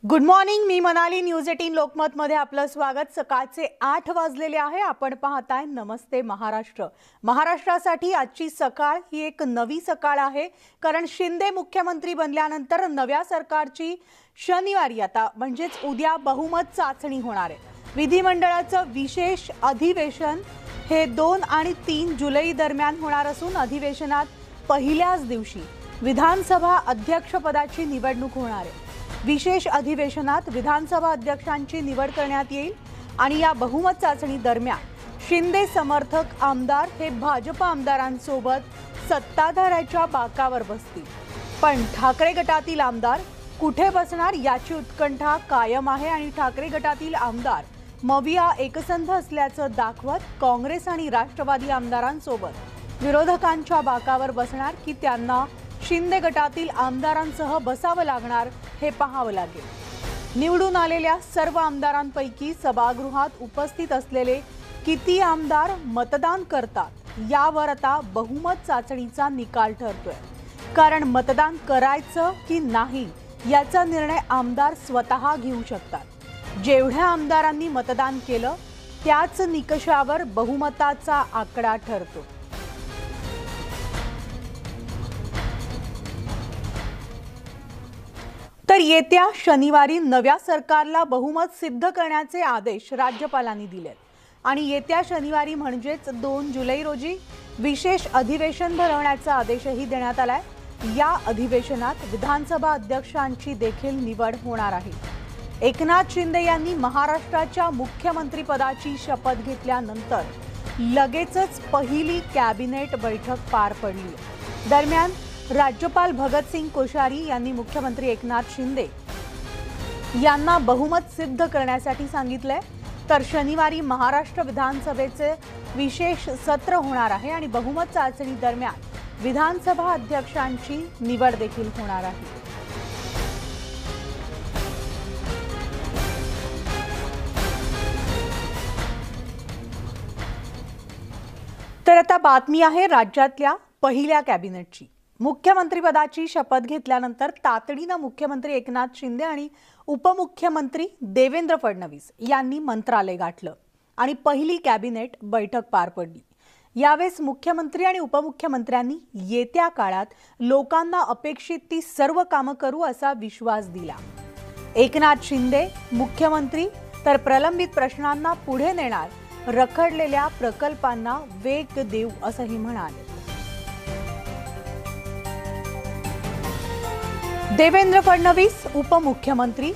Good morning, मी Manali. News 18 Lokmat मध्ये आपलं स्वागत. सकाळचे 8 वाजलेले आहे. आपण पाहताय नमस्ते महाराष्ट्र. महाराष्ट्रासाठी आजची सकाळ ही एक नवी सकाळ आहे, कारण शिंदे मुख्यमंत्री बनल्यानंतर नव्या सरकारची शनिवारी आता म्हणजेच उद्या बहुमत चाचणी होणार आहे. विधिमंडळाचं विशेष अधिवेशन हे 2 आणि 3 जुलै दरम्यान होणार असून अधिवेशनात पहिल्याच दिवशी विधानसभा अध्यक्षपदाची निवडणूक होणार आहे. विशेष अधिवेशनात विधानसभा अध्यक्षांची निवड करण्यात येईल आणि या बहुमत चाचणी दरम्यान शिंदे समर्थक आमदार हे भाजप आमदारांसोबत सत्ताधाऱ्याच्या बाकावर बसतील. पण ठाकरे गटातील आमदार कुठे बसणार याची उत्कंठा कायम आहे आणि ठाकरे गटातील आमदार मविया एकसंध असल्याचं दाखवत काँग्रेस आणि राष्ट्रवादी आमदारांसोबत विरोधकांच्या बाकावर बसणार की त्यांना शिंदे गटातील आमदारांसह बसावं लागणार हे पाहावं लागेल. निवडून आलेल्या सर्व आमदारांपैकी सभागृहात उपस्थित असलेले किती आमदार मतदान करतात यावर आता बहुमत चाचणीचा निकाल ठरतोय. कारण मतदान करायचं की नाही याचा निर्णय आमदार स्वतः घेऊ शकतात. जेवढ्या आमदारांनी मतदान केलं त्याच निकषावर बहुमताचा आकडा ठरतो. तर येत्या शनिवारी नव्या सरकारला बहुमत सिद्ध करण्याचे आदेश राज्यपालांनी दिलेत आणि येत्या शनिवारी म्हणजेच 2 जुलै रोजी विशेष अधिवेशन भरवण्याचा आदेशही देण्यात आलाय. या अधिवेशनात विधानसभा अध्यक्षांची देखील निवड होणार आहे. एकनाथ शिंदे यांनी महाराष्ट्राच्या मुख्यमंत्रीपदाची शपथ घेतल्यानंतर लगेचच पहिली कॅबिनेट बैठक पार पडली. दरम्यान राज्यपाल भगतसिंग कोश्यारी यांनी मुख्यमंत्री एकनाथ शिंदे यांना बहुमत सिद्ध करण्यासाठी सांगितलंय. तर शनिवारी महाराष्ट्र विधानसभेचे विशेष सत्र होणार आहे आणि बहुमत चाचणी दरम्यान विधानसभा अध्यक्षांची निवड देखील होणार आहे. तर आता बातमी आहे राज्यातल्या पहिल्या कॅबिनेटची. मुख्यमंत्रीपदाची शपथ घेतल्यानंतर तातडीनं मुख्यमंत्री एकनाथ शिंदे आणि उपमुख्यमंत्री देवेंद्र फडणवीस यांनी मंत्रालय गाठलं आणि पहिली कॅबिनेट बैठक पार पडली. यावेळेस मुख्यमंत्री आणि उपमुख्यमंत्र्यांनी येत्या काळात लोकांना अपेक्षित ती सर्व कामं करू असा विश्वास दिला. एकनाथ शिंदे मुख्यमंत्री तर प्रलंबित प्रश्नांना पुढे नेणार, रखडलेल्या प्रकल्पांना वेग देऊ असंही म्हणाले. देवेंद्र फडणवीस उपमुख्यमंत्री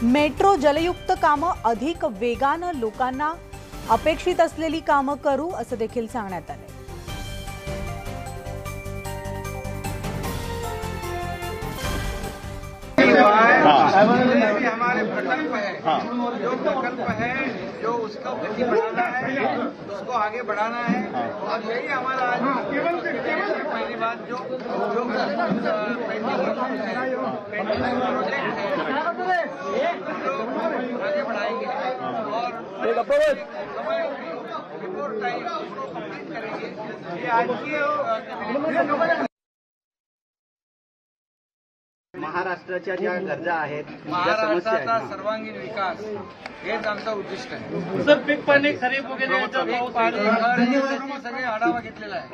मेट्रो जलयुक्त कामं अधिक वेगानं लोकांना अपेक्षित असलेली कामं करू असं देखील सांगण्यात आलं. हमारे प्रकल्प है, जो प्रकल्प है जो उसका गति बढ़ाना है, उसको आगे बढ़ाना है और यही हमारा आज पहली बात जो पेंडिंग प्रोजेक्ट है जो आगे बढ़ाएंगे और बिफोर टाइम उसको कंप्लीट करेंगे. ये आज की महाराष्ट्राच्या ज्या गरजा आहेत, महाराष्ट्राचा सर्वांगीण विकास हेच आमचं उद्दिष्ट आहे. सर, पीक पाणी खरीप वगैरे सगळे आढावा घेतलेला आहे.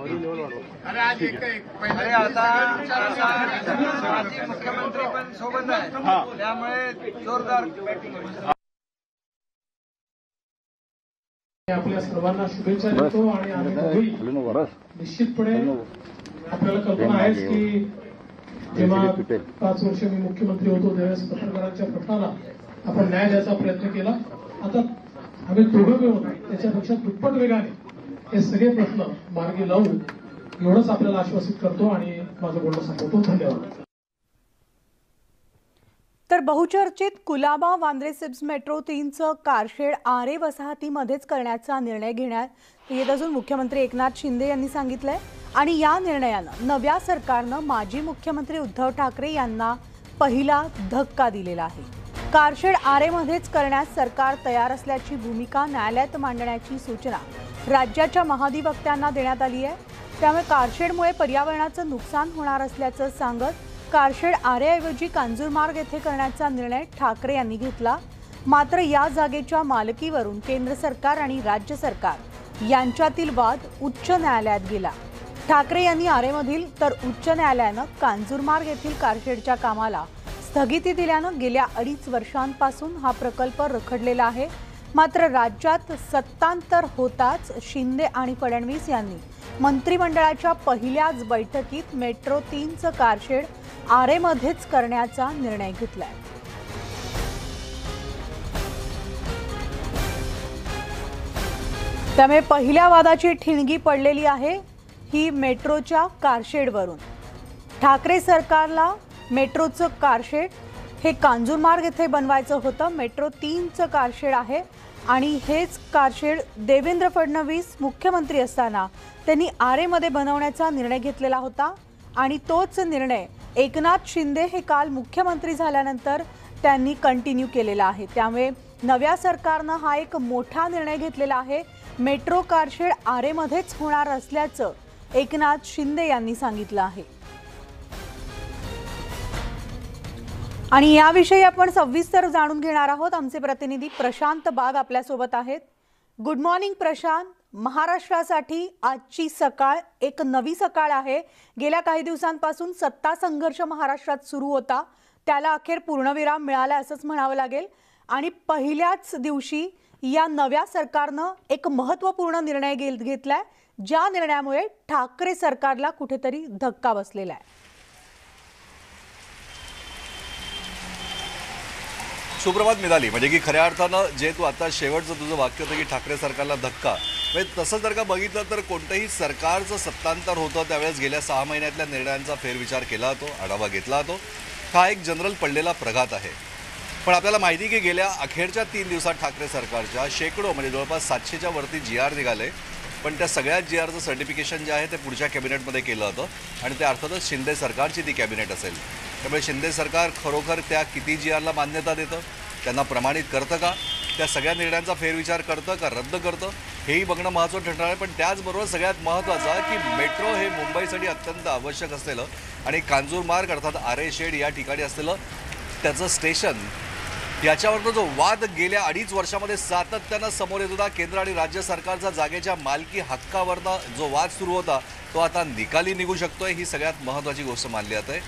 अरे आज अरे आता माजी मुख्यमंत्री पण सोबत आहे, त्यामुळे जोरदार बॅटिंग होईल. आपल्या सर्वांना शुभेच्छा देतो आणि आम्ही निश्चितपणे आपल्याला कल्पना आहेच की जेव्हा 5 वर्ष मी मुख्यमंत्री होतो त्यावेळेस पत्रकारांच्या प्रश्नाला आपण न्याय द्यायचा प्रयत्न केला. आता आम्ही दोघं मिळून त्याच्यापेक्षा दुप्पट वेगाने हे सगळे प्रश्न मार्गी लावू एवढंच आपल्याला आश्वासित करतो आणि माझं बोलणं संपवतो. धन्यवाद. तर बहुचर्चित कुलाबा वांद्रे सिप्स मेट्रो 3चं कारशेड आरे वसाहतीमध्येच करण्याचा निर्णय घेण्यात येत असून मुख्यमंत्री एकनाथ शिंदे यांनी सांगितलंय आणि या निर्णयानं नव्या सरकारनं माजी मुख्यमंत्री उद्धव ठाकरे यांना पहिला धक्का दिलेला आहे. कारशेड आरेमध्येच करण्यास सरकार तयार असल्याची भूमिका न्यायालयात मांडण्याची सूचना राज्याच्या महाधिवक्त्यांना देण्यात आली आहे. त्यामुळे कारशेडमुळे पर्यावरणाचं नुकसान होणार असल्याचं सांगत कारशेड आरेऐवजी कांजूरमार्ग येथे करण्याचा निर्णय ठाकरे यांनी घेतला। मात्र या जागेच्या मालकीवरून केंद्र सरकार आणि राज्य सरकार यांच्यातील वाद उच्च न्यायालयात गेला। ठाकरे यांनी आरेमधील तर उच्च न्यायालयानं कांजूरमार्ग येथील कारशेडच्या कामाला स्थगिती दिल्यानं गेल्या 2.5 वर्षांपासून हा प्रकल्प रखडलेला आहे। मात्र राज्यात सत्तांतर होताच शिंदे आणि फडणवीस यांनी मंत्रिमंडळाच्या पहिल्याच बैठकीत मेट्रो 3चं कारशेड आरेमध्येच करण्याचा निर्णय घेतलाय। त्यामुळे पहिल्या वादाची ठिणगी पडलेली आहे ही मेट्रोच्या कारशेडवरून। ठाकरे सरकारला मेट्रोचं कारशेड हे कांजूरमार्ग येथे बनवायचं होतं। मेट्रो 3चं कारशेड आहे आणि हेच कारशेड देवेंद्र फडणवीस मुख्यमंत्री असताना त्यांनी आरेमध्ये बनवण्याचा निर्णय घेतलेला होता आणि तोच निर्णय एकनाथ शिंदे हे काल मुख्यमंत्री झाल्यानंतर त्यांनी कंटिन्यू केलेला आहे। त्यामुळे नव्या सरकारनं हा एक मोठा निर्णय घेतलेला आहे। मेट्रो कारशेड आरेमध्येच होणार असल्याचं एकनाथ शिंदे यांनी सांगितलं आहे। आणि याविषयी आपण सविस्तर जाणून घेणार आहोत। आमचे प्रतिनिधी प्रशांत बाग आपल्या सोबत आहेत। Good morning Prashant. महाराष्ट्रासाठी आजची सकाळ एक नवी सकाळ आहे। गेल्या काही दिवसांपासून सत्ता संघर्ष महाराष्ट्रात सुरू होता, त्याला अखेर पूर्णविराम मिळाला असंच म्हणावं लागेल आणि पहिल्याच दिवशी या नव्या सरकारनं एक महत्त्वपूर्ण निर्णय घेतलाय, ज्या निर्णयामुळे ठाकरे सरकारला कुठेतरी धक्का बसलेला आहे। सुप्रभात मिळाली म्हणजे की खऱ्या अर्थानं जे तू आता शेवटचं तुझं वाक्य होतं की ठाकरे सरकारला धक्का, म्हणजे तसं जर का बघितलं तर कोणतंही सरकारचं सत्तांतर होतं त्यावेळेस गेल्या 6 महिन्यातल्या निर्णयांचा फेरविचार केला होतो, आढावा घेतला होतो। हा एक जनरल पडलेला प्रघात आहे। पण आपल्याला माहिती की गेल्या अखेरच्या 3 दिवसात ठाकरे सरकारच्या शेकडो म्हणजे जवळपास 700च्या वरती GR निघाले, पण त्या सगळ्या GRचं सर्टिफिकेशन जे आहे ते पुढच्या कॅबिनेटमध्ये केलं होतं आणि ते अर्थातच शिंदे सरकारची ती कॅबिनेट असेल। त्यामुळे शिंदे सरकार खरोखर त्या किती GRला मान्यता देतं, त्यांना प्रमाणित करतं का, त्या सगळ्या निर्णयांचा फेरविचार करतं का रद्द करतं हेही बघणं महत्त्वाचं ठरणार आहे। पण त्याचबरोबर सगळ्यात महत्त्वाचं की मेट्रो हे मुंबईसाठी अत्यंत आवश्यक असलेलं आणि कांजूरमार्ग अर्थात आरेशेड या ठिकाणी असलेलं त्याचं स्टेशन, याच्यावरनं जो वाद गेल्या 2.5 वर्षामध्ये सातत्यानं समोर येत होता, केंद्र आणि राज्य सरकारचा जागेच्या मालकी हक्कावरनं जो वाद सुरू होता तो आता निकाली निघू शकतोय, ही सगळ्यात महत्त्वाची गोष्ट मानली जाते।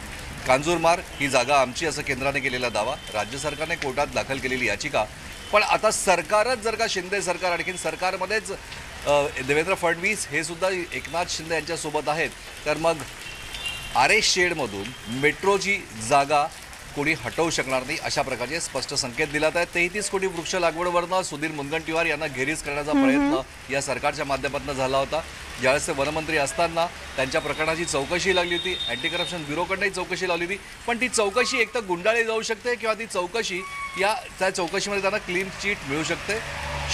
कांजूरमार्ग ही जागा आमची असं केंद्राने केलेला दावा, राज्य सरकारने कोर्टात दाखल केलेली याचिका, पण आता सरकारच जर का शिंदे सरकार आणखीन सरकारमध्येच देवेंद्र फडणवीस हे सुद्धा एकनाथ शिंदे यांच्यासोबत आहेत, तर मग आरेशेडमधून मेट्रोची जागा कोणी हटवू शकणार नाही अशा प्रकारचे स्पष्ट संकेत दिलात आहेत। 33 कोटी वृक्ष लागवडवरनं सुधीर मुनगंटीवार यांना घेरीज करण्याचा प्रयत्न या सरकारच्या माध्यमातून झाला होता। ज्यावेळेस ते वनमंत्री असताना त्यांच्या प्रकरणाची चौकशी लागली होती, अँटी करप्शन ब्युरोकडनंही चौकशी लावली होती, पण ती चौकशी एक तर गुंडाळली जाऊ शकते किंवा ती चौकशी त्या चौकशीमध्ये त्यांना क्लीन चिट मिळू शकते।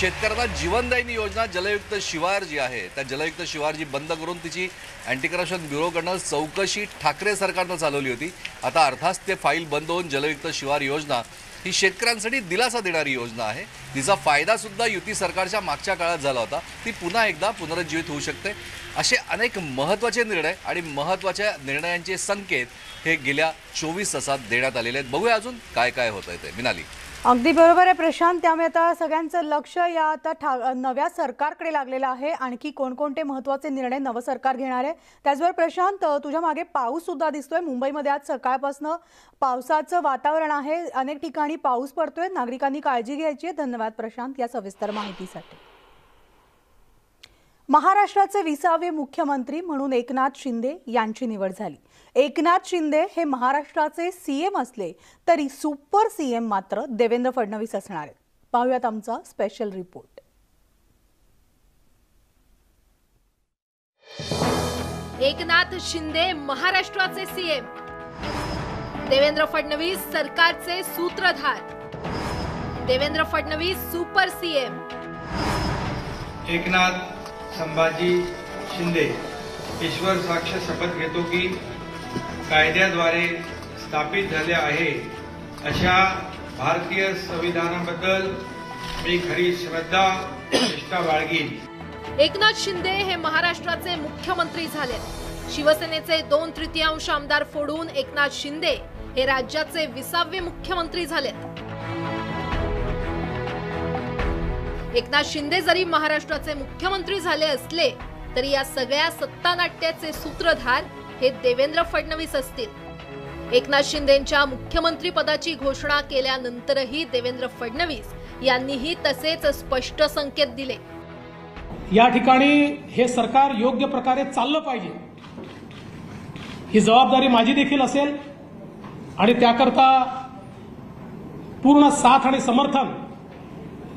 शेतकऱ्यांना जीवनदायिनी योजना जलयुक्त शिवार जी आहे त्या जलयुक्त शिवार जी बंद करून तिची अँटी करप्शन ब्युरोकडनं चौकशी ठाकरे सरकारनं चालवली होती। आता अर्थात ते फाईल बंद होऊन जलयुक्त शिवार योजना ही शेतकऱ्यांसाठी दिलासा देणारी योजना आहे, तिचा फायदा सुद्धा युती सरकारच्या मागच्या काळात झाला होता, ती पुन्हा एकदा पुनरुज्जीवित होऊ शकते। असे अनेक महत्त्वाचे निर्णय आणि महत्त्वाच्या निर्णयांचे संकेत हे गेल्या 24 तासात देण्यात आलेले आहेत। बघूया अजून काय काय होतंय ते। मिनाली, अगदी बरोबर आहे प्रशांत। त्यामुळे आता सगळ्यांचं लक्ष या आता नव्या सरकारकडे लागलेलं आहे। आणखी कोणकोणते महत्त्वाचे निर्णय नवं सरकार घेणार आहे त्याचबरोबर प्रशांत, तुझ्या मागे पाऊस सुद्धा दिसतोय। मुंबईमध्ये आज सकाळपासून पावसाचं वातावरण आहे, अनेक ठिकाणी पाऊस पडतोय, नागरिकांनी काळजी घ्यायची आहे। धन्यवाद प्रशांत या सविस्तर माहितीसाठी। महाराष्ट्राचे 20वे मुख्यमंत्री म्हणून एकनाथ शिंदे यांची निवड झाली। एकनाथ शिंदे हे महाराष्ट्राचे सीएम असले तरी सुपर सीएम मात्र देवेंद्र फडणवीस असणार आहेत। पाहूयात आमचा स्पेशल रिपोर्ट। एकनाथ शिंदे महाराष्ट्राचे सीएम, देवेंद्र फडणवीस सरकारचे सूत्रधार, देवेंद्र फडणवीस सुपर सीएम। एकनाथ संभाजी शिंदे ईश्वर साक्ष शपथ घेतो की कायद्याद्वारे स्थापित झाले आहे अशा भारतीय संविधानाबद्दल मी खरी श्रद्धा निष्ठा बाळगीन। एकनाथ शिंदे हे महाराष्ट्राचे मुख्यमंत्री झाले। शिवसेनेचे 2/3 आमदार फोडून एकनाथ शिंदे हे राज्याचे 20वे मुख्यमंत्री झालेत। एकनाथ शिंदे जरी महाराष्ट्राचे मुख्यमंत्री झाले असले तरी या सगळ्या सत्तानाट्याचे सूत्रधार हे देवेंद्र फडणवीस असतील। एकनाथ शिंदेंच्या मुख्यमंत्री पदाची घोषणा केल्यानंतरही देवेंद्र फडणवीस यांनीही तसेच स्पष्ट संकेत दिले। या ठिकाणी हे सरकार योग्य प्रकारे चाललं पाहिजे, ही जबाबदारी माझी देखील असेल आणि त्याकरता पूर्ण साथ आणि समर्थन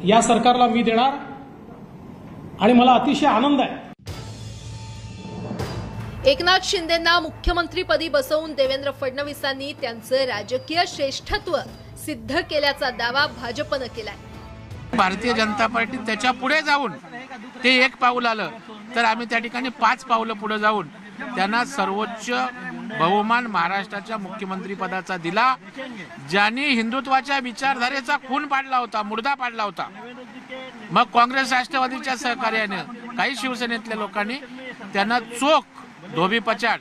या सरकारला मी देणार आणि मला अतिशय आनंद आहे। एकनाथ शिंदेंना मुख्यमंत्रीपदी बसवून देवेंद्र फडणवीसांनी त्यांचं राजकीय श्रेष्ठत्व सिद्ध केल्याचा दावा भाजपनं केलाय। भारतीय जनता पार्टी त्याच्या पुढे जाऊन ते एक पाऊल आलं तर आम्ही त्या ठिकाणी 5 पावलं पुढे जाऊन त्यांना सर्वोच्च बहुमान महाराष्ट्राच्या मुख्यमंत्री पदाचा दिला। ज्यांनी हिंदुत्वाच्या विचारधारेचा खून पाडला होता, मुर्दा पाडला होता, मग काँग्रेस राष्ट्रवादीच्या सहकार्याने काही शिवसेनेतल्या लोकांनी त्यांना चोख धोबी पछाड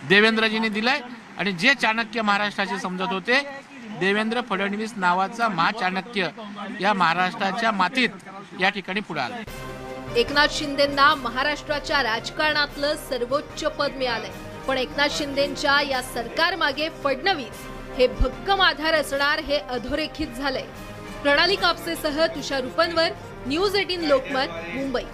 देवेंद्रजींनी दिलंय आणि जे चाणक्य महाराष्ट्राचे समजत होते, देवेंद्र फडणवीस नावाचा महाचाणक्य या महाराष्ट्राच्या मातीत या ठिकाणी पुढे आला। एकनाथ शिंदेंना महाराष्ट्राच्या राजकारणातलं सर्वोच्च पद मिळालंय, पण एकनाथ शिंदेंच्या या सरकार मागे फडणवीस हे भक्कम आधार असणार हे अधोरेखित झालंय। प्रणाली कापसेसह तुषार रुपनवर, न्यूज 18 लोकमत, मुंबई।